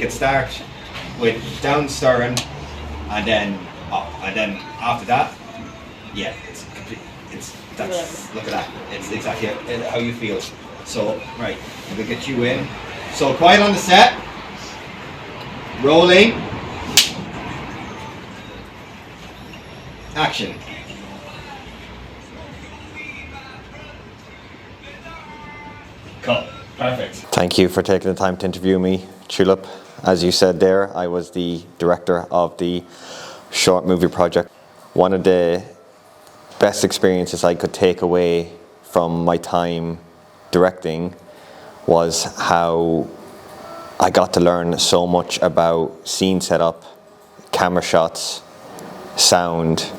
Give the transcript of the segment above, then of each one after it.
it start with down stern and then up, and then after that, yeah, look at that. It's exactly how you feel. So right, I'm gonna get you in. So quiet on the set. Rolling. Action. Cut. Perfect. Thank you for taking the time to interview me, Tulip. As you said there, I was the director of the short movie project. One of the best experiences I could take away from my time directing was how I got to learn so much about scene setup, camera shots, sound,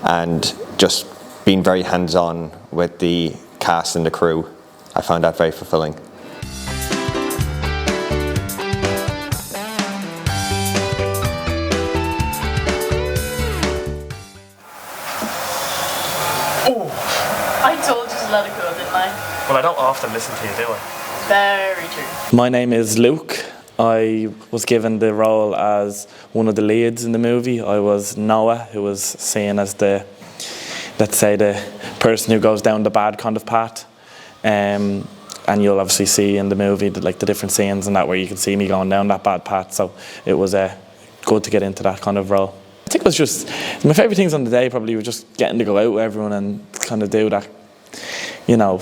and just being very hands-on with the cast and the crew. I found that very fulfilling. I told you to let it go, didn't I? Well, I don't often listen to you, do I? Very true. My name is Luke. I was given the role as one of the leads in the movie. I was Noah, who was seen as the, let's say, the person who goes down the bad kind of path. And you'll obviously see in the movie the different scenes and that where you can see me going down that bad path. So it was good to get into that kind of role. I think it was just, my favourite things on the day probably were just getting to go out with everyone and kind of do that, you know,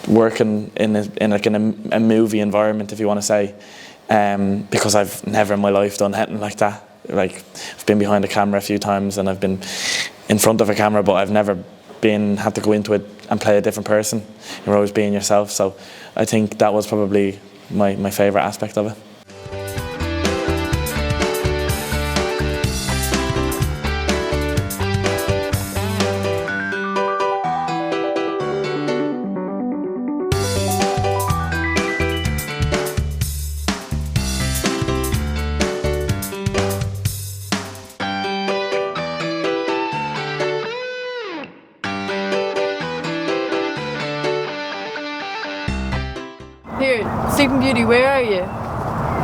working in a movie environment, if you want to say, because I've never in my life done anything like that. Like, I've been behind a camera a few times and I've been in front of a camera, but I've never had to go into it and play a different person. You're always being yourself, so I think that was probably my favourite aspect of it. Here, Sleeping Beauty, where are you?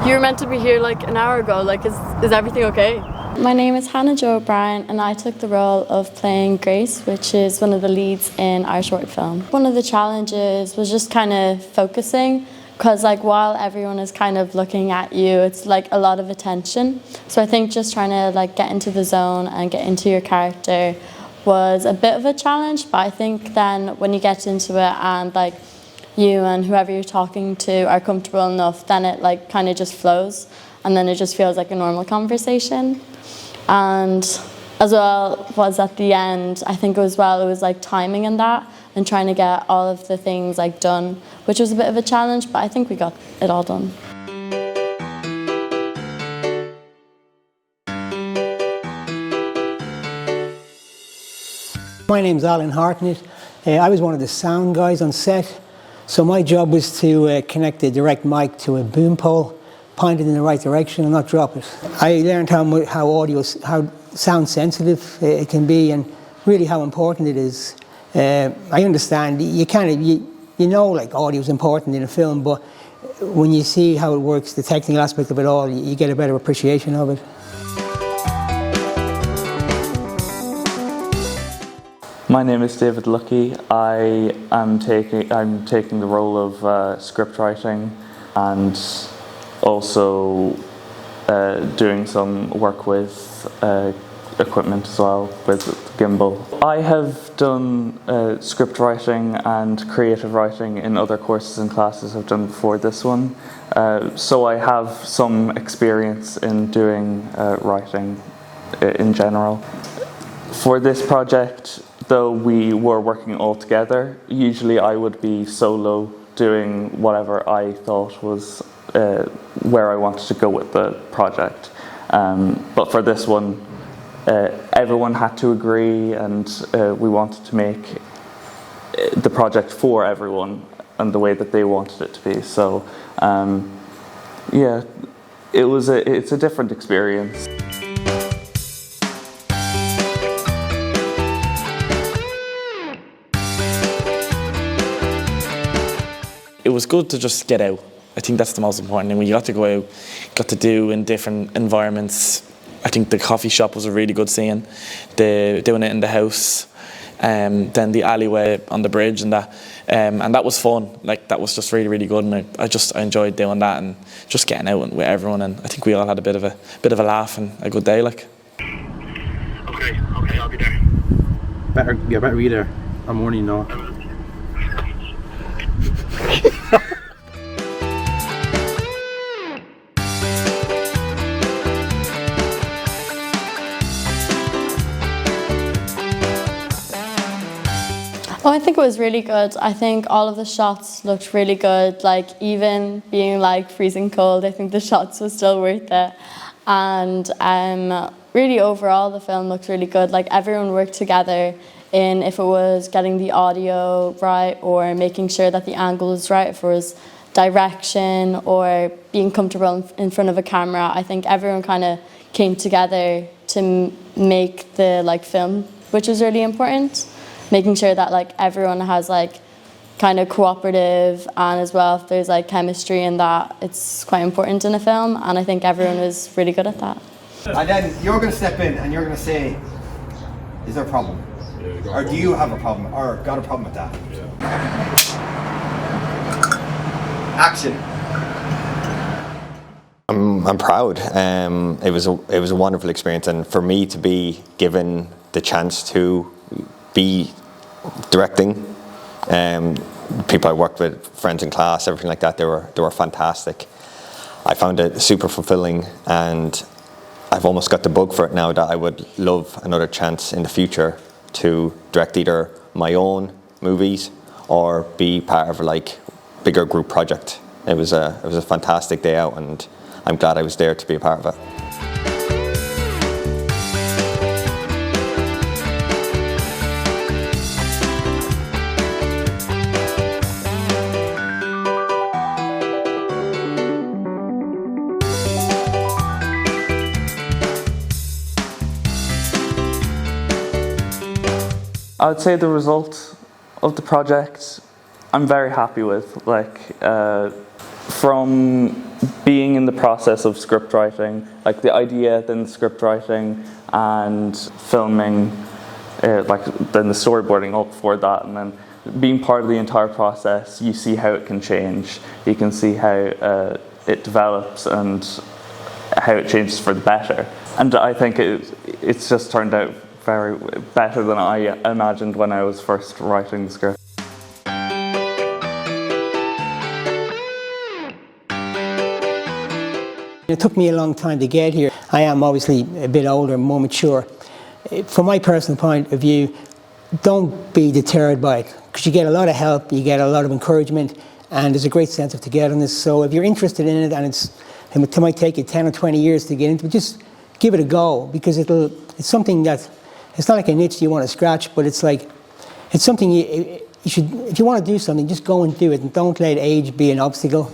You were meant to be here like an hour ago. Like, is everything okay? My name is Hannah Jo O'Brien and I took the role of playing Grace, which is one of the leads in our short film. One of the challenges was just kind of focusing, because like while everyone is kind of looking at you, it's like a lot of attention. So I think just trying to like get into the zone and get into your character was a bit of a challenge, but I think then when you get into it and like you and whoever you're talking to are comfortable enough, then it like kind of just flows and then it just feels like a normal conversation. And as well was at the end, I think it was like timing in that and trying to get all of the things like done, which was a bit of a challenge, but I think we got it all done. My name's Alan Hartnett. I was one of the sound guys on set. So my job was to connect the direct mic to a boom pole, point it in the right direction and not drop it. I learned how sound sensitive it can be and really how important it is. I understand, you know like audio is important in a film, but when you see how it works, the technical aspect of it all, you get a better appreciation of it. My name is David Lucky. I'm taking the role of script writing and also doing some work with equipment as well, with gimbal. I have done script writing and creative writing in other courses and classes I've done before this one, so I have some experience in doing writing in general. For this project, though we were working all together, usually I would be solo doing whatever I thought was where I wanted to go with the project. But for this one, everyone had to agree and we wanted to make the project for everyone and the way that they wanted it to be. So yeah, it's a different experience. It was good to just get out. I think that's the most important thing. When you got to go out, got to do in different environments. I think the coffee shop was a really good scene. Doing it in the house, then the alleyway on the bridge and that was fun. Like that was just really, really good, and I enjoyed doing that and just getting out with everyone. And I think we all had a bit of a laugh and a good day. Like. Okay, I'll be there. Better be there. I'm warning you now. Oh, I think it was really good. I think all of the shots looked really good. Like even being like freezing cold, I think the shots were still worth it. And really overall the film looked really good. Like everyone worked together in if it was getting the audio right or making sure that the angle was right, if it was direction or being comfortable in front of a camera. I think everyone kind of came together to make the like film, which was really important. Making sure that like everyone has like kind of cooperative, and as well if there's like chemistry in that, it's quite important in a film, and I think everyone was really good at that. And then you're going to step in and you're going to say, is there a problem? Or do you have a problem? Or got a problem with that? Action. I'm proud. It was a wonderful experience, and for me to be given the chance to be directing, people I worked with, friends in class, everything like that, they were fantastic. I found it super fulfilling, and I've almost got the bug for it now that I would love another chance in the future to direct either my own movies or be part of a like bigger group project. It was a fantastic day out, and I'm glad I was there to be a part of it. I would say the result of the project I'm very happy with. Like from being in the process of script writing, like the idea, then the script writing and filming, like then the storyboarding all before that, and then being part of the entire process, you see how it can change. You can see how it develops and how it changes for the better. And I think it's just turned out very better than I imagined when I was first writing the script. It took me a long time to get here. I am obviously a bit older, more mature. From my personal point of view, don't be deterred by it, because you get a lot of help, you get a lot of encouragement, and there's a great sense of togetherness. So if you're interested in it, and it might take you 10 or 20 years to get into it, just give it a go, because it's something that, it's not like a niche you want to scratch, but it's like, it's something you should, if you want to do something, just go and do it, and don't let age be an obstacle.